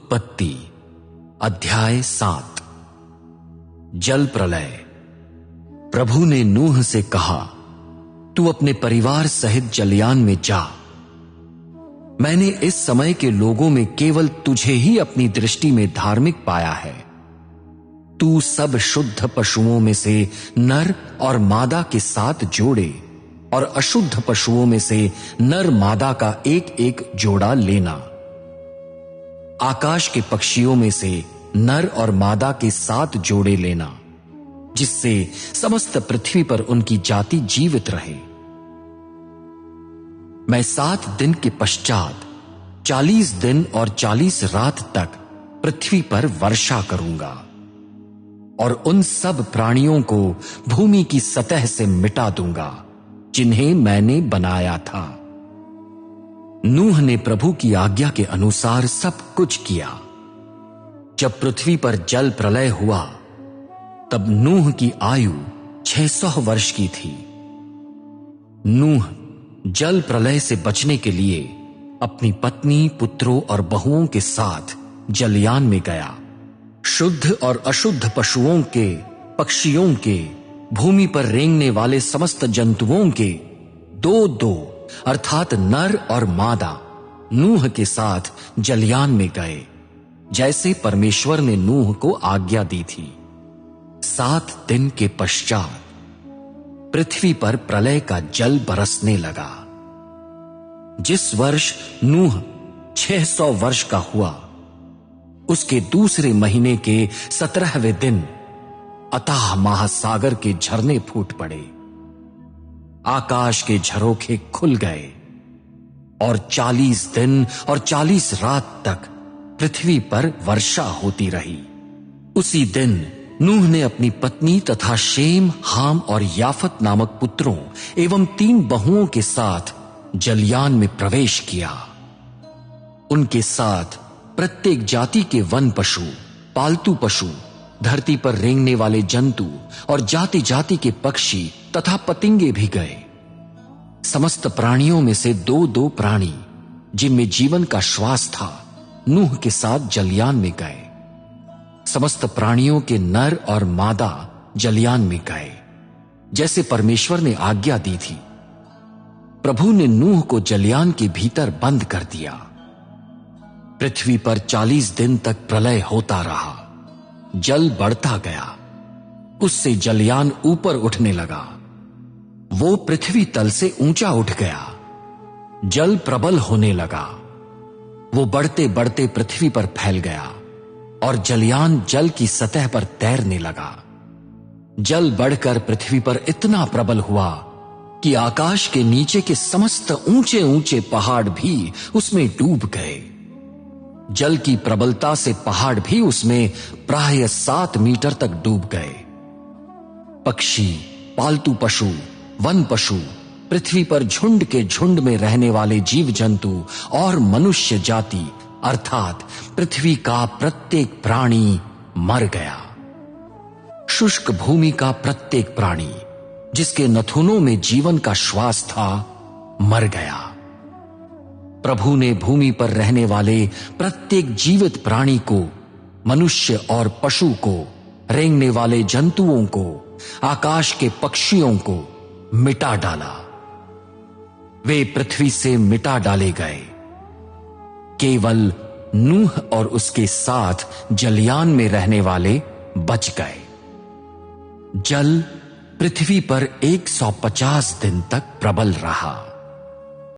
उत्पत्ति अध्याय 7। जल प्रलय। प्रभु ने नूह से कहा, तू अपने परिवार सहित जलयान में जा। मैंने इस समय के लोगों में केवल तुझे ही अपनी दृष्टि में धार्मिक पाया है। तू सब शुद्ध पशुओं में से नर और मादा के साथ जोड़े और अशुद्ध पशुओं में से नर मादा का एक एक जोड़ा लेना। आकाश के पक्षियों में से नर और मादा के 7 जोड़े लेना, जिससे समस्त पृथ्वी पर उनकी जाति जीवित रहे। मैं 7 दिन के पश्चात 40 दिन और 40 रात तक पृथ्वी पर वर्षा करूंगा और उन सब प्राणियों को भूमि की सतह से मिटा दूंगा जिन्हें मैंने बनाया था। नूह ने प्रभु की आज्ञा के अनुसार सब कुछ किया। जब पृथ्वी पर जल प्रलय हुआ तब नूह की आयु 600 वर्ष की थी। नूह जल प्रलय से बचने के लिए अपनी पत्नी, पुत्रों और बहुओं के साथ जलयान में गया। शुद्ध और अशुद्ध पशुओं के, पक्षियों के, भूमि पर रेंगने वाले समस्त जंतुओं के 2-2 अर्थात नर और मादा नूह के साथ जलयान में गए, जैसे परमेश्वर ने नूह को आज्ञा दी थी। 7 दिन के पश्चात पृथ्वी पर प्रलय का जल बरसने लगा। जिस वर्ष नूह 600 वर्ष का हुआ, उसके दूसरे महीने के 17वें दिन अथाह महासागर के झरने फूट पड़े। आकाश के झरोखे खुल गए और 40 दिन और 40 रात तक पृथ्वी पर वर्षा होती रही। उसी दिन नूह ने अपनी पत्नी तथा शेम, हाम और याफत नामक पुत्रों एवं 3 बहुओं के साथ जलयान में प्रवेश किया। उनके साथ प्रत्येक जाति के वन पशु, पालतू पशु, धरती पर रेंगने वाले जंतु और जाति जाति के पक्षी तथा पतिंगे भी गए। समस्त प्राणियों में से 2-2 प्राणी जिनमें जीवन का श्वास था, नूह के साथ जलयान में गए। समस्त प्राणियों के नर और मादा जलयान में गए, जैसे परमेश्वर ने आज्ञा दी थी। प्रभु ने नूह को जलयान के भीतर बंद कर दिया। पृथ्वी पर 40 दिन तक प्रलय होता रहा। जल बढ़ता गया, उससे जलयान ऊपर उठने लगा। वो पृथ्वी तल से ऊंचा उठ गया। जल प्रबल होने लगा। वो बढ़ते बढ़ते पृथ्वी पर फैल गया और जलयान जल की सतह पर तैरने लगा। जल बढ़कर पृथ्वी पर इतना प्रबल हुआ कि आकाश के नीचे के समस्त ऊंचे ऊंचे पहाड़ भी उसमें डूब गए। जल की प्रबलता से पहाड़ भी उसमें प्रायः 7 मीटर तक डूब गए। पक्षी, पालतू पशु, वन पशु, पृथ्वी पर झुंड के झुंड में रहने वाले जीव जंतु और मनुष्य जाति अर्थात पृथ्वी का प्रत्येक प्राणी मर गया। शुष्क भूमि का प्रत्येक प्राणी जिसके नथुनों में जीवन का श्वास था, मर गया। प्रभु ने भूमि पर रहने वाले प्रत्येक जीवित प्राणी को, मनुष्य और पशु को, रेंगने वाले जंतुओं को, आकाश के पक्षियों को मिटा डाला। वे पृथ्वी से मिटा डाले गए। केवल नूह और उसके साथ जलयान में रहने वाले बच गए। जल पृथ्वी पर 150 दिन तक प्रबल रहा।